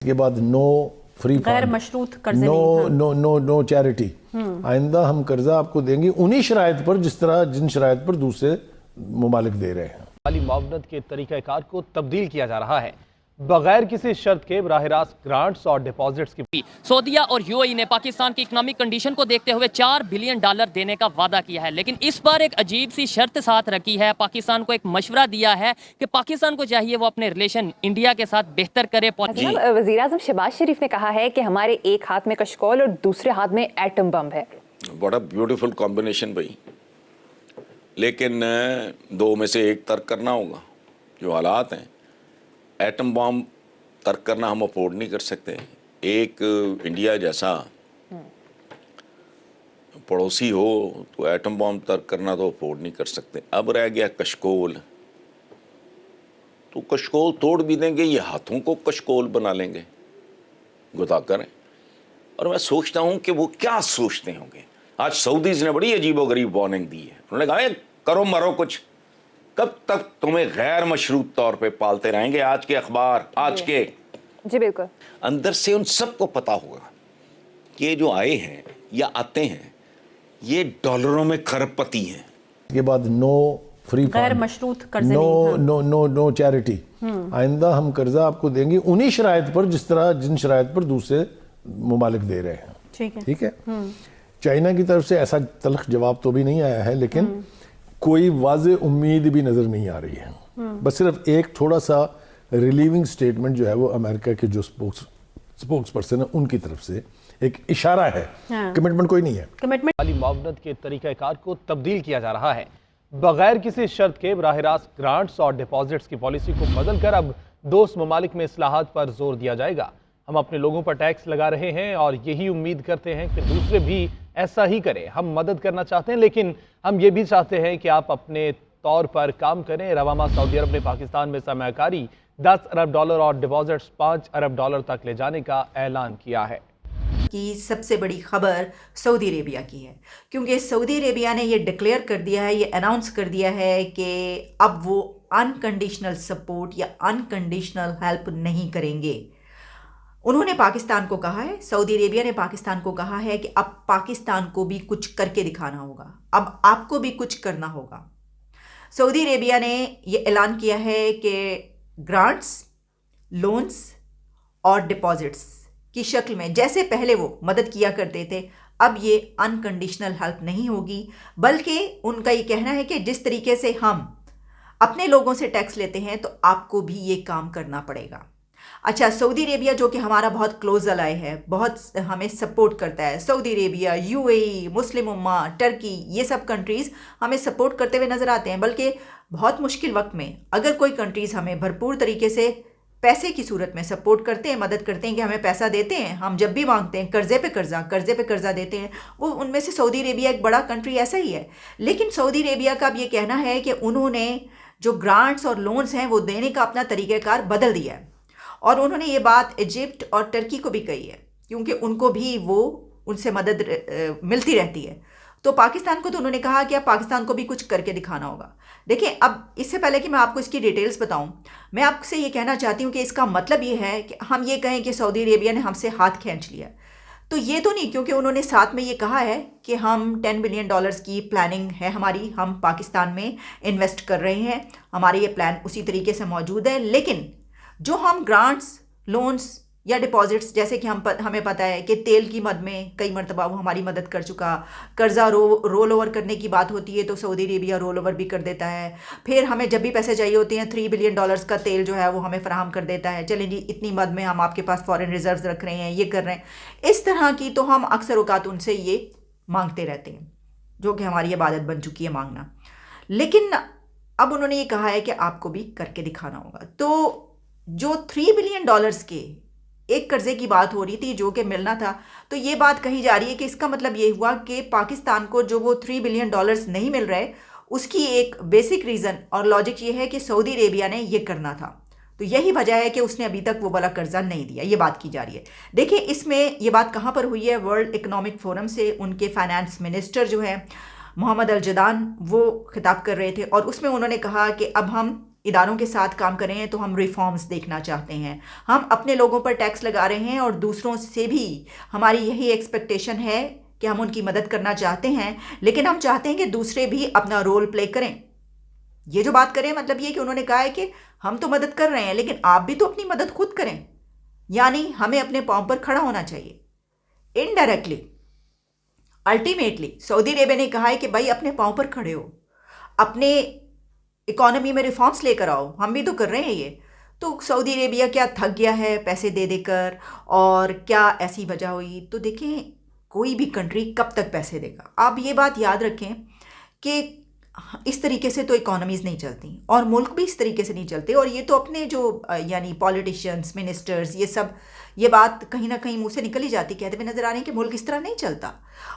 के बाद no free गैर मशरूत कर्जे नो नहीं, हाँ। No no no charity. आइंदा हम कर्जा आपको देंगे उन्हीं शराइत पर जिन शराइत पर दूसरे ममालिक दे रहे हैं। वाली मुआवनत के तरीक़ाकार को तब्दील किया जा रहा है बगैर किसी शर्त के बराह रास्त ग्रांट्स और डिपॉजिट्स की। सऊदीया और यूएई ने पाकिस्तान की इकोनॉमिक कंडीशन को देखते हुए $4 बिलियन देने का वादा किया है, लेकिन इस बार एक अजीब सी शर्त साथ रखी है। पाकिस्तान को एक मशवरा दिया है कि पाकिस्तान को चाहिए वो अपने रिलेशन इंडिया के साथ बेहतर करे। वज़ीर आज़म शहबाज शरीफ ने कहा है कि हमारे एक हाथ में कशकोल और दूसरे हाथ में एटम बम है। बड़ा ब्यूटीफुल कॉम्बिनेशन भाई, लेकिन दो में से एक तर्क करना होगा। जो हालात हैं, एटम बम तर्क करना हम अफोर्ड नहीं कर सकते। एक इंडिया जैसा पड़ोसी हो तो एटम बम तर्क करना तो अफोर्ड नहीं कर सकते। अब रह गया कशकोल, तो कशकोल तोड़ भी देंगे, ये हाथों को कशकोल बना लेंगे गुताकर। और मैं सोचता हूँ कि वो क्या सोचते होंगे। आज सऊदीज़ ने बड़ी अजीबोगरीब वार्निंग दी है। उन्होंने कहा करो मरो कुछ, कब तक तुम्हें गैर मशरूत तौर पे पालते रहेंगे। आज के अखबार, आज के जी बिल्कुल, अंदर से उन सबको पता होगा कि ये जो आए हैं या आते हैं ये डॉलरों में खरबपति हैं। के बाद नो फ्री गैर मशरूत कर्जे नो नहीं, हाँ। No no no charity. आइंदा हम कर्जा आपको देंगे उन्हीं शराइत पर जिन शराइत पर दूसरे ममालिक दे रहे हैं। ठीक है। चाइना की तरफ से ऐसा तल्ख जवाब तो भी नहीं आया है, लेकिन कोई वाज़े उम्मीद भी नज़र नहीं आ रही है। बस सिर्फ एक थोड़ा सा रिलीविंग स्टेटमेंट जो है वो अमेरिका के जो स्पोक्स पर्सन है उनकी तरफ से एक इशारा है। कमिटमेंट कोई नहीं है। कमिटमेंट वाली मुआवनत के तरीक़ाकार को तब्दील किया जा रहा है बगैर किसी शर्त के बराह रास्त ग्रांट्स और डिपॉजिट्स की पॉलिसी को बदलकर अब दोस्त ममालिक में इस्लाहात पर जोर दिया जाएगा। हम अपने लोगों पर टैक्स लगा रहे हैं और यही उम्मीद करते हैं कि दूसरे भी ऐसा ही करें। हम मदद करना चाहते हैं, लेकिन हम ये भी चाहते हैं कि आप अपने तौर पर काम करें। रवामा सऊदी अरब ने पाकिस्तान में सरमायाकारी $10 अरब और डिपॉजिट्स $5 अरब तक ले जाने का ऐलान किया है। की सबसे बड़ी खबर सऊदी अरेबिया की है, क्योंकि सऊदी अरेबिया ने ये डिक्लेयर कर दिया है, ये अनाउंस कर दिया है कि अब वो अनकंडीशनल सपोर्ट या अनकंडीशनल हेल्प नहीं करेंगे। उन्होंने पाकिस्तान को कहा है, सऊदी अरेबिया ने पाकिस्तान को कहा है कि अब पाकिस्तान को भी कुछ करके दिखाना होगा, अब आपको भी कुछ करना होगा। सऊदी अरेबिया ने ये ऐलान किया है कि ग्रांट्स, लोन्स और डिपॉजिट्स की शक्ल में जैसे पहले वो मदद किया करते थे, अब ये अनकंडीशनल हेल्प नहीं होगी, बल्कि उनका ये कहना है कि जिस तरीके से हम अपने लोगों से टैक्स लेते हैं तो आपको भी ये काम करना पड़ेगा। अच्छा, सऊदी अरेबिया जो कि हमारा बहुत क्लोज अलाय है, बहुत हमें सपोर्ट करता है। सऊदी अरेबिया, यूएई, मुस्लिम उम्मा, टर्की, ये सब कंट्रीज़ हमें सपोर्ट करते हुए नज़र आते हैं। बल्कि बहुत मुश्किल वक्त में अगर कोई कंट्रीज़ हमें भरपूर तरीके से पैसे की सूरत में सपोर्ट करते हैं, मदद करते हैं कि हमें पैसा देते हैं, हम जब भी मांगते हैं कर्जे पे कर्जा देते हैं, वो उनमें से सऊदी अरेबिया एक बड़ा कंट्री ऐसा ही है। लेकिन सऊदी अरेबिया का अब ये कहना है कि उन्होंने जो ग्रांट्स और लोन्स हैं वो देने का अपना तरीक़ाकार बदल दिया है। और उन्होंने ये बात इजिप्ट और टर्की को भी कही है, क्योंकि उनको भी वो उनसे मदद मिलती रहती है। तो पाकिस्तान को तो उन्होंने कहा कि अब पाकिस्तान को भी कुछ करके दिखाना होगा। देखिए, अब इससे पहले कि मैं आपको इसकी डिटेल्स बताऊं, मैं आपसे ये कहना चाहती हूँ कि इसका मतलब ये है कि हम ये कहें कि सऊदी अरेबिया ने हमसे हाथ खींच लिया, तो ये तो नहीं, क्योंकि उन्होंने साथ में ये कहा है कि हम $10 बिलियन की प्लानिंग है हमारी, हम पाकिस्तान में इन्वेस्ट कर रहे हैं, हमारे ये प्लान उसी तरीके से मौजूद है। लेकिन जो हम ग्रांट्स, लोन्स या डिपॉजिट्स, जैसे कि हमें पता है कि तेल की मद में कई मरतबा वो हमारी मदद कर चुका, कर्जा रोल ओवर करने की बात होती है तो सऊदी अरेबिया रोल ओवर भी कर देता है। फिर हमें जब भी पैसे चाहिए होते हैं $3 बिलियन का तेल जो है वो हमें फराहम कर देता है। चलें जी, इतनी मद में हम आपके पास फॉरेन रिजर्व्स रख रहे हैं, ये कर रहे हैं। इस तरह की तो हम अक्सर औकात उनसे ये मांगते रहते हैं, जो कि हमारी इबादत बन चुकी है मांगना। लेकिन अब उन्होंने ये कहा है कि आपको भी करके दिखाना होगा। तो जो $3 बिलियन के एक कर्जे की बात हो रही थी जो कि मिलना था, तो ये बात कही जा रही है कि इसका मतलब ये हुआ कि पाकिस्तान को जो वो $3 बिलियन नहीं मिल रहे, उसकी एक बेसिक रीज़न और लॉजिक ये है कि सऊदी अरेबिया ने ये करना था। तो यही वजह है कि उसने अभी तक वो वाला कर्जा नहीं दिया, ये बात की जा रही है। देखिए, इसमें ये बात कहाँ पर हुई है, वर्ल्ड इकोनॉमिक फोरम से उनके फाइनेंस मिनिस्टर जो है मोहम्मद अल जदान वो खिताब कर रहे थे, और उसमें उन्होंने कहा कि अब हम इदारों के साथ काम कर रहे हैं तो हम रिफॉर्म्स देखना चाहते हैं। हम अपने लोगों पर टैक्स लगा रहे हैं और दूसरों से भी हमारी यही एक्सपेक्टेशन है कि हम उनकी मदद करना चाहते हैं, लेकिन हम चाहते हैं कि दूसरे भी अपना रोल प्ले करें। ये जो बात करें मतलब ये कि उन्होंने कहा है कि हम तो मदद कर रहे हैं लेकिन आप भी तो अपनी मदद खुद करें, यानी हमें अपने पांव पर खड़ा होना चाहिए। इनडायरेक्टली अल्टीमेटली सऊदी अरेबिया ने कहा है कि भाई अपने पांव पर खड़े हो, अपने इकोनॉमी में रिफॉर्म्स लेकर आओ, हम भी तो कर रहे हैं ये। तो सऊदी अरेबिया क्या थक गया है पैसे दे देकर, और क्या ऐसी वजह हुई? तो देखें, कोई भी कंट्री कब तक पैसे देगा? आप ये बात याद रखें कि इस तरीके से तो इकोनॉमीज़ नहीं चलती और मुल्क भी इस तरीके से नहीं चलते। और ये तो अपने जो यानी पॉलिटिशियंस, मिनिस्टर्स, ये सब ये बात कहीं ना कहीं मुंह से निकल ही जाती, कहते हुए नज़र आ रहे हैं कि मुल्क इस तरह नहीं चलता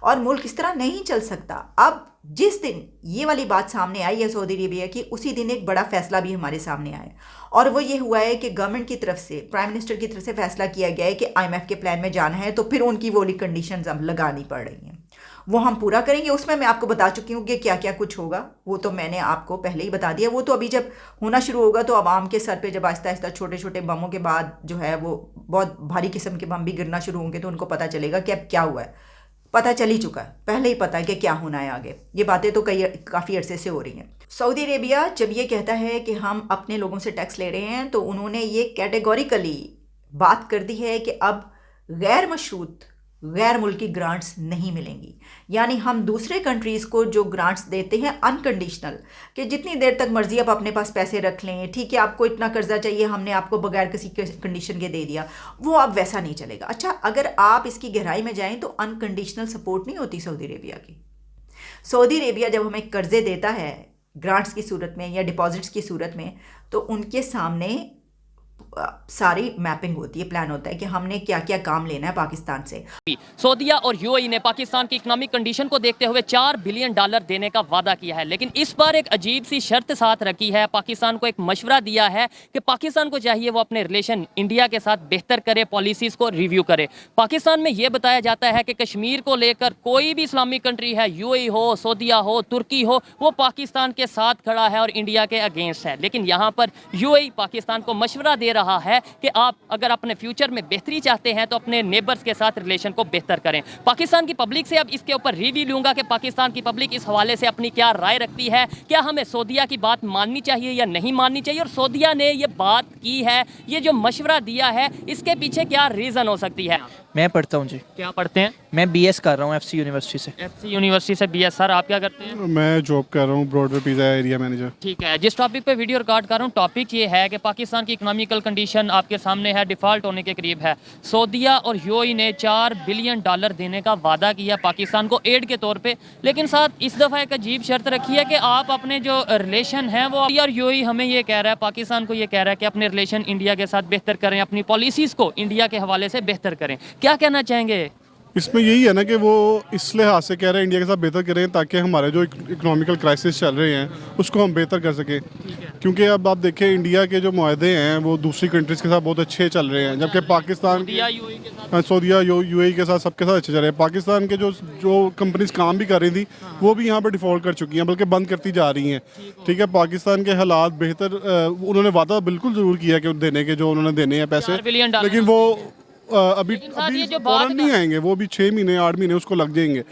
और मुल्क इस तरह नहीं चल सकता। अब जिस दिन ये वाली बात सामने आई है सऊदी अरेबिया की, उसी दिन एक बड़ा फैसला भी हमारे सामने आया और वो ये हुआ है कि गवर्नमेंट की तरफ से, प्राइम मिनिस्टर की तरफ से फैसला किया गया है कि IMF के प्लान में जाना है तो फिर उनकी वो वाली कंडीशंस अब लगानी पड़ रही हैं, वो हम पूरा करेंगे। उसमें मैं आपको बता चुकी हूँ कि क्या क्या कुछ होगा, वो तो मैंने आपको पहले ही बता दिया। वो तो अभी जब होना शुरू होगा तो आवाम के सर पे जब आहिस्ता आहिस्ता छोटे छोटे बमों के बाद जो है वो बहुत भारी किस्म के बम भी गिरना शुरू होंगे तो उनको पता चलेगा कि अब क्या हुआ है। पता चल ही चुका है, पहले ही पता है कि क्या होना है आगे। ये बातें तो काफ़ी अरसे से हो रही हैं। सऊदी अरेबिया जब ये कहता है कि हम अपने लोगों से टैक्स ले रहे हैं तो उन्होंने ये कैटेगोरिकली बात कर दी है कि अब गैर मशरूत, गैर मुल्की ग्रांट्स नहीं मिलेंगी। यानी हम दूसरे कंट्रीज़ को जो ग्रांट्स देते हैं अनकंडीशनल, कि जितनी देर तक मर्जी आप अपने पास पैसे रख लें, ठीक है, आपको इतना कर्जा चाहिए, हमने आपको बगैर किसी कंडीशन के दे दिया, वो अब वैसा नहीं चलेगा। अच्छा, अगर आप इसकी गहराई में जाएं तो अनकंडीशनल सपोर्ट नहीं होती सऊदी अरेबिया की। सऊदी अरेबिया जब हमें कर्जे देता है ग्रांट्स की सूरत में या डिपॉजिट्स की सूरत में, तो उनके सामने सारी मैपिंग होती है, प्लान होता है कि हमने क्या क्या काम लेना है पाकिस्तान से। सऊदीया और यूएई ने पाकिस्तान की इकोनॉमिक कंडीशन को देखते हुए $4 बिलियन देने का वादा किया है, लेकिन इस बार एक अजीब सी शर्त साथ रखी है। पाकिस्तान को एक मशवरा दिया है कि पाकिस्तान को चाहिए वो अपने रिलेशन इंडिया के साथ बेहतर करे, पॉलिसीज को रिव्यू करे। पाकिस्तान में यह बताया जाता है कि कश्मीर को लेकर कोई भी इस्लामिक कंट्री है, यूएई हो, सऊदीया हो, तुर्की हो, वो पाकिस्तान के साथ खड़ा है और इंडिया के अगेंस्ट है। लेकिन यहाँ पर यूएई पाकिस्तान को मशवरा दे रहा है कि आप अगर अपने फ्यूचर में बेहतरी चाहते हैं तो अपने नेबर्स के साथ रिलेशन को बेहतर करें। पाकिस्तान की पब्लिक से अब इसके ऊपर रिव्यू लूंगा कि पाकिस्तान की पब्लिक इस हवाले से अपनी क्या राय रखती है, क्या हमें सऊदीया की बात माननी चाहिए या नहीं माननी चाहिए, और सऊदीया ने ये बात की है, ये जो मशवरा दिया है, इसके पीछे क्या रीज़न हो सकती है? मैं पढ़ता हूँ जी। क्या पढ़ते हैं? मैं BS कर रहा हूँ FC यूनिवर्सिटी से। FC यूनिवर्सिटी से BS। सर आप क्या करते हैं? मैं जॉब कर रहा हूँ ब्रॉडवे पिज़्ज़ा एरिया मैनेजर। ठीक है, जिस टॉपिक पे वीडियो रिकॉर्ड कर रहा हूँ, टॉपिक ये है कि पाकिस्तान की इकोनॉमिकल कंडीशन आपके सामने है, डिफ़ॉल्ट होने के करीब है। सऊदीया और यूएई ने $4 बिलियन देने का वादा किया पाकिस्तान को एड के तौर पे, लेकिन साथ इस दफ़ा एक अजीब शर्त रखी है कि आप अपने जो रिलेशन हैं वो, और यूएई हमें ये कह रहा है, पाकिस्तान को ये कह रहा है कि अपने रिलेशन इंडिया के साथ बेहतर करें, अपनी पॉलिसीज़ को इंडिया के हवाले से बेहतर करें। क्या कहना चाहेंगे? इसमें यही है ना कि वो इस लिहाज से कह रहे हैं इंडिया के साथ बेहतर करें ताकि हमारे जो इकोनॉमिकल क्राइसिस चल रहे हैं उसको हम बेहतर कर सकें। क्योंकि अब आप देखें इंडिया के जो मुआहदे हैं वो दूसरी कंट्रीज़ के साथ बहुत अच्छे चल रहे हैं, जबकि पाकिस्तान सऊदीया यूएई के साथ सबके साथ अच्छे चल रहे हैं। पाकिस्तान के जो कंपनीज काम भी कर रही थी वो भी यहाँ पर डिफ़ॉल्ट कर चुकी हैं, बल्कि बंद करती जा रही हैं। ठीक है, पाकिस्तान के हालात बेहतर, उन्होंने वादा बिल्कुल ज़रूर किया कि देने के, जो उन्होंने देने हैं पैसे, लेकिन वो अभी फौरन नहीं आएंगे, वो भी 6 महीने 8 महीने उसको लग जाएंगे।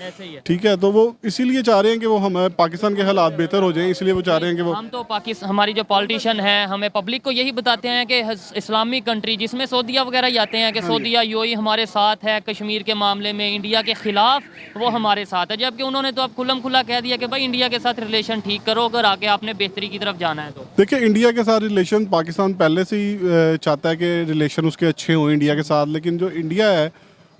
ठीक है, तो वो इसीलिए चाह रहे हैं कि वो हमारे पाकिस्तान के हालात बेहतर हो जाएं, इसलिए वो चाह रहे हैं कि वो, हम तो पाकिस्तान, हमारी जो पॉलिटिशियन है, हमें पब्लिक को यही बताते हैं कि इस्लामिक कंट्री जिसमें सऊदीया वगैरह ही आते हैं कि सऊदीया यूएई हमारे साथ है, कश्मीर के मामले में इंडिया के खिलाफ वो हमारे साथ है, जबकि उन्होंने तो अब खुल्लम खुला कह दिया कि भाई इंडिया के साथ रिलेशन ठीक करो अगर आगे आपने बेहतरी की तरफ जाना है तो। देखिए, इंडिया के साथ रिलेशन पाकिस्तान पहले से ही चाहता है कि रिलेशन उसके अच्छे हों इंडिया के साथ, लेकिन जो इंडिया है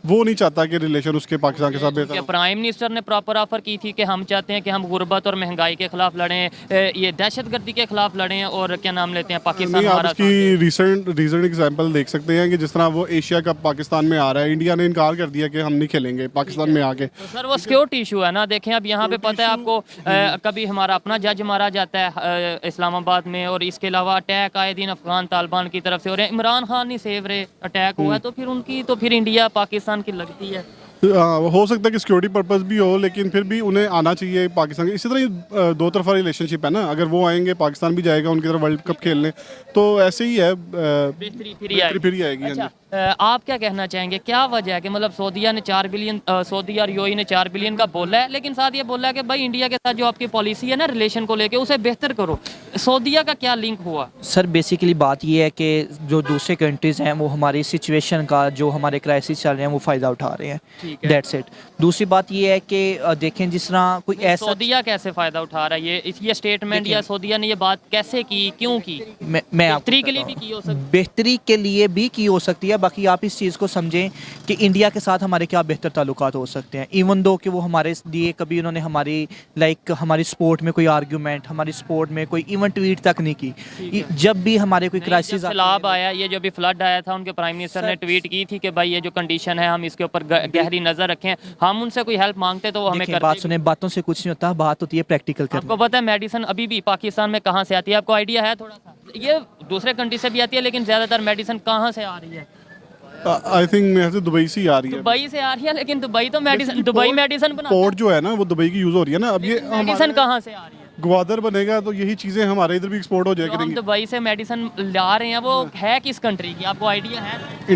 वो नहीं चाहता कि रिलेशन उसके पाकिस्तान के साथ बेहतर हो। प्राइम मिनिस्टर ने प्रॉपर ऑफर की थी कि हम चाहते हैं कि हम गुर्बत और महंगाई के खिलाफ लड़ें, ये दहशतगर्दी के खिलाफ लड़ें, और क्या नाम लेते हैं पाकिस्तान नहीं, हमारा। आप इसकी रीसेंट एग्जांपल देख सकते हैं कि जिस तरह वो एशिया कप पाकिस्तान में आ रहा है, इंडिया ने इनकार कर दिया कि हम नहीं खेलेंगे पाकिस्तान में आके। तो सर वो सिक्योरिटी इशू है ना। देखें अब यहाँ पे पता है आपको, कभी हमारा अपना जज मारा जाता है इस्लामाबाद में, और इसके अलावा अटैक आए दिन अफगान तालिबान की तरफ से हो रहे हैं। इमरान खान नहीं सेव रहे, अटैक हुआ है तो फिर उनकी, तो फिर इंडिया पाकिस्तान की लगती है। हो सकता है कि सिक्योरिटी पर्पस भी हो, लेकिन फिर भी उन्हें आना चाहिए पाकिस्तान के। इसी तरह दो तरफा रिलेशनशिप है ना, अगर वो आएंगे पाकिस्तान भी जाएगा उनकी तरफ वर्ल्ड कप खेलने, तो ऐसे ही है, बेहतरी फिर ही आएगी। अच्छा, आप क्या कहना चाहेंगे, क्या वजह है कि मतलब सऊदीया ने 4 बिलियन सऊदी और यूएई ने 4 बिलियन का बोला है, लेकिन साथ ये बोला है कि भाई इंडिया के साथ जो आपकी पॉलिसी है ना रिलेशन को लेके उसे बेहतर करो। सऊदीया का क्या लिंक हुआ? सर बेसिकली बात ये है कि जो दूसरे कंट्रीज़ हैं वो हमारी सिचुएशन का, जो हमारे क्राइसिस चल रहे हैं वो फ़ायदा उठा रहे हैं, दैट्स इट। दूसरी बात ये है कि देखें जिस तरह कोई ऐसा सऊदीया कैसे फ़ायदा उठा रहा है, ये स्टेटमेंट या सऊदीया ने ये बात कैसे की, क्यों की? मैं बेहतरी के लिए भी की हो सकती है, बेहतरी के लिए भी की हो सकती है। बाकी आप इस चीज़ को समझें कि इंडिया के साथ हमारे क्या बेहतर ताल्लुकात हो सकते हैं, इवन दो कि वो हमारे लिए कभी उन्होंने हमारी हमारी स्पोर्ट में कोई आर्ग्यूमेंट, हमारी स्पोर्ट में कोई इवन ट्वीट तक नहीं की। जब भी हमारे कोई क्राइसिस सैलाब आया, ये जो भी फ्लड आया था, उनके प्राइम मिनिस्टर ने ट्वीट की थी कि भाई ये जो कंडीशन है हम इसके ऊपर गहरी नज़र रखें, हम उनसे कोई हेल्प मांगते तो वो हमें करते। बात सुने, बातों से कुछ नहीं होता, बात होती है प्रैक्टिकल करने। आपको पता है मेडिसिन अभी भी पाकिस्तान में कहाँ से आती है, आपको आइडिया है थोड़ा सा? ये दूसरे कंट्री से भी आती है, लेकिन ज़्यादातर मेडिसिन कहाँ से आ रही है? आई थिंक मेरे से दुबई से ही आ रही है। दुबई से आ रही है, लेकिन दुबई तो मेडिसिन, दुबई मेडिसिन बनाता है। पोर्ट जो है ना वो दुबई की यूज़ हो रही है ना, अब ये मेडिसिन कहाँ से आ रही है? ग्वादर बनेगा तो यही चीज़ें हमारे इधर भी एक्सपोर्ट हो जाया जो हम करेंगी। दुबई से मेडिसिन ला रहे हैं वो है किस कंट्री की, आपको आइडिया है?